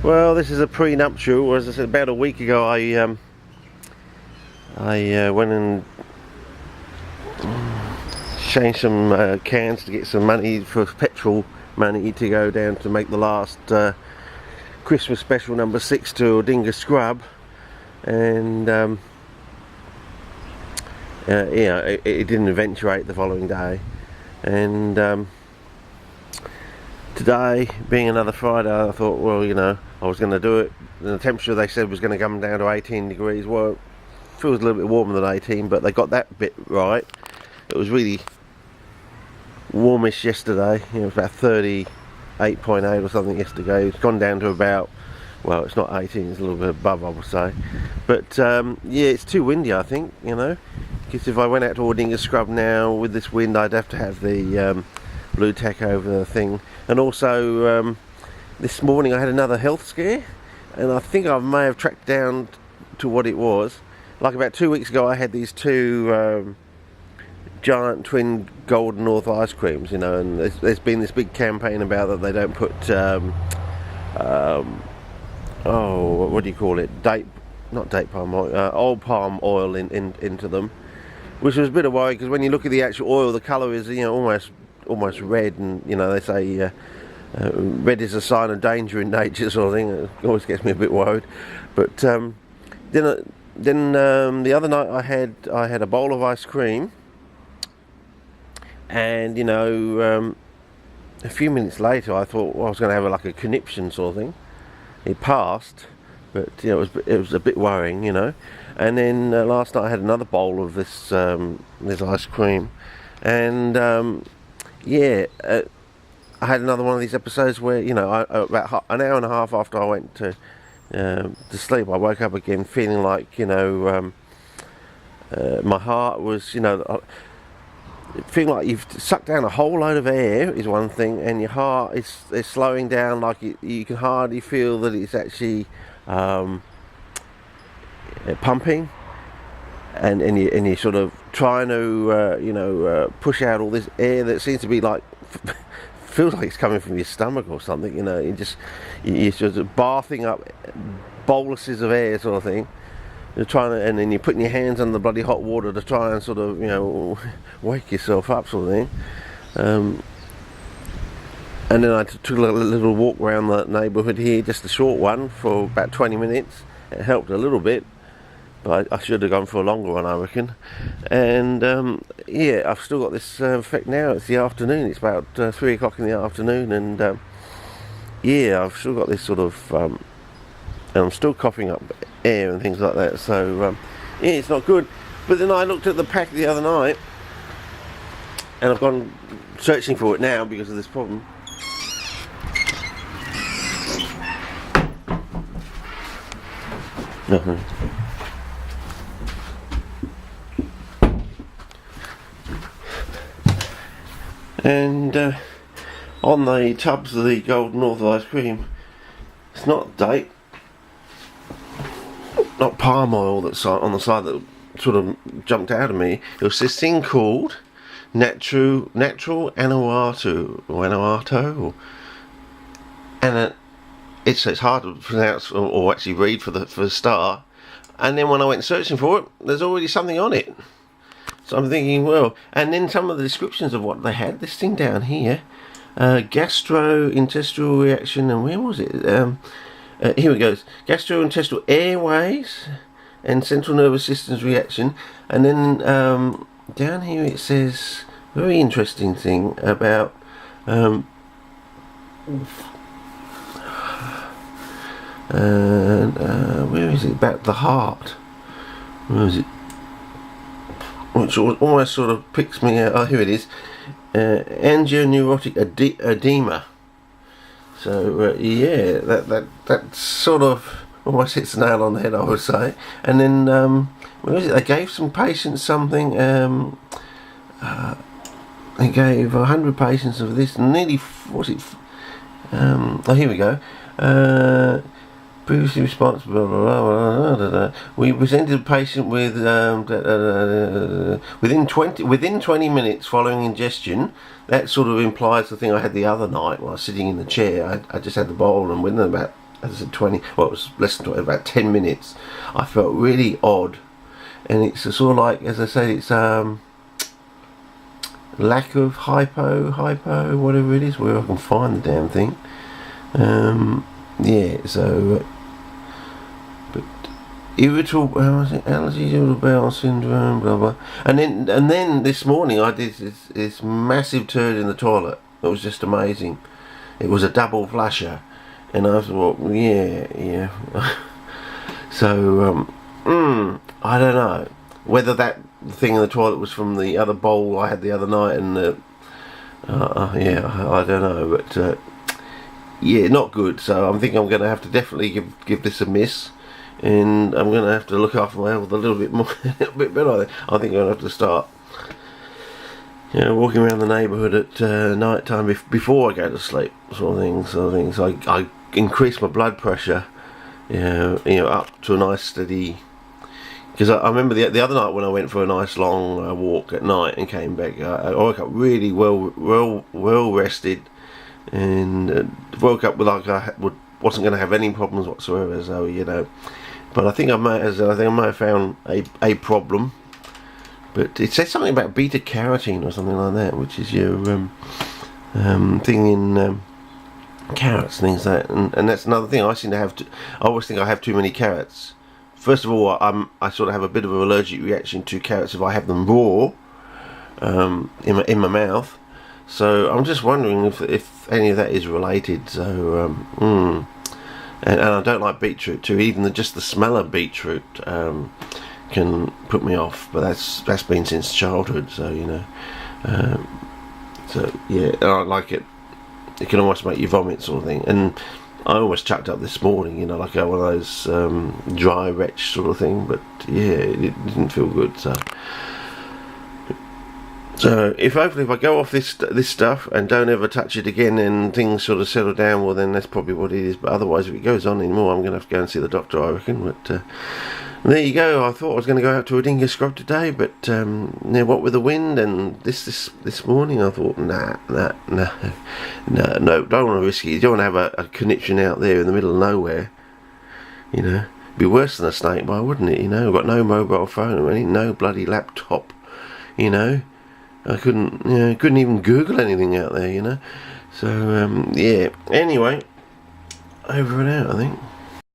Well, this is a prenuptial. As I said, about a week ago, I went and changed some cans to get some money for petrol money to go down to make the last Christmas special number 6 to ALDINGA-Scrub, and it didn't eventuate the following day, and today, being another Friday, I thought, well, I was going to do it. And the temperature they said was going to come down to 18 degrees. Well, it feels a little bit warmer than 18, but they got that bit right. It was really warmish yesterday. It was about 38.8 or something yesterday. It's gone down to about, well, it's not 18, it's a little bit above, I would say. But yeah, it's too windy, I think, because if I went out to ALDINGA-Scrub now with this wind, I'd have to have the blue tack over the thing. And also this morning I had another health scare, and I think I may have tracked down to what it was. Like about 2 weeks ago, I had these two giant twin Golden North ice creams, and there's been this big campaign about that they don't put what do you call it, not date palm oil, old palm oil into them, which was a bit of worry, because when you look at the actual oil, the colour is almost red, and they say red is a sign of danger in nature, sort of thing. It always gets me a bit worried. But then the other night I had a bowl of ice cream, and a few minutes later I thought, well, I was going to have like a conniption sort of thing. It passed, but it was a bit worrying, And then last night I had another bowl of this ice cream, and I had another one of these episodes where, about an hour and a half after I went to sleep, I woke up again feeling like, my heart was, feeling like you've sucked down a whole load of air is one thing, and your heart is slowing down, like you can hardly feel that it's actually pumping, and you're sort of trying to push out all this air that seems to be like feels like it's coming from your stomach or something. You're sort of bathing up boluses of air, sort of thing. You're trying to, and then you're putting your hands on the bloody hot water to try and sort of wake yourself up, sort of thing. And then I took a little walk around the neighbourhood here, just a short one, for about 20 minutes. It helped a little bit, but I should have gone for a longer one, I reckon. And yeah, I've still got this effect now. It's the afternoon. It's about 3 o'clock in the afternoon, and yeah, I've still got this sort of, and I'm still coughing up air and things like that. So yeah, it's not good. But then I looked at the pack the other night, and I've gone searching for it now because of this problem. And on the tubs of the Golden North ice cream, it's not date, not palm oil that's on the side that sort of jumped out at me. It was this thing called natural anato, and it's hard to pronounce or actually read for the start. And then when I went searching for it, there's already something on it. So I'm thinking, well, and then some of the descriptions of what they had. This thing down here, gastrointestinal reaction, and where was it? Here it goes. Gastrointestinal airways and central nervous system's reaction. And then down here it says, very interesting thing about where is it? About the heart. Where is it? Which almost sort of picks me out. Oh, here it is. Angioneurotic edema. So yeah, that sort of almost hits the nail on the head, I would say. And then where is it? They gave some patients something. They gave 100 patients of this. Nearly, what's it? Oh, here we go. Previously responsible. Blah, blah, blah, blah, blah. We presented a patient with within 20 minutes following ingestion. That sort of implies the thing I had the other night while I was sitting in the chair. I just had the bowl, and within about as I said, 20, well, it was less than 20, about 10 minutes. I felt really odd, and it's sort of like, as I say, it's lack of hypo, whatever it is, where I can find the damn thing. Yeah, so, but irritable allergies, irritable bowel syndrome, blah blah. And then this morning I did this massive turd in the toilet. It was just amazing. It was a double flusher, and I thought, yeah. So I don't know whether that thing in the toilet was from the other bowl I had the other night, and yeah, I don't know, but yeah, not good. So I'm thinking I'm going to have to definitely give this a miss, and I'm going to have to look after my health a little bit more, a little bit better. I think I'm going to have to start, you know, walking around the neighbourhood at night time before I go to sleep, sort of thing. So I increase my blood pressure, you know, up to a nice steady. Because I remember the other night when I went for a nice long walk at night and came back, I woke up really well rested, and woke up with like I wasn't going to have any problems whatsoever. So, you know, but I think I might have found a problem. But it says something about beta carotene or something like that, which is your thing in carrots and things like that, and that's another thing. I seem to have I always think I have too many carrots. First of all, I sort of have a bit of an allergic reaction to carrots if I have them raw in my mouth. So I'm just wondering if any of that is related. So and I don't like beetroot too. Even just the smell of beetroot can put me off. But that's been since childhood. So, you know, so yeah, and I like it. It can almost make you vomit, sort of thing. And I almost chucked up this morning, you know, like one of those dry retch sort of thing. But yeah, it didn't feel good. So hopefully if I go off this stuff and don't ever touch it again, and things sort of settle down, well, then that's probably what it is. But otherwise, if it goes on anymore, I'm going to have to go and see the doctor, I reckon. But there you go. I thought I was going to go out to ALDINGA-Scrub today, but you know, what with the wind and this morning, I thought, no, don't want to risk it. You don't want to have a conniption out there in the middle of nowhere. You know, it'd be worse than a snake bite, wouldn't it? You know, I've got no mobile phone or anything, no bloody laptop. You know, I couldn't even Google anything out there. You know, so yeah. Anyway, over and out, I think.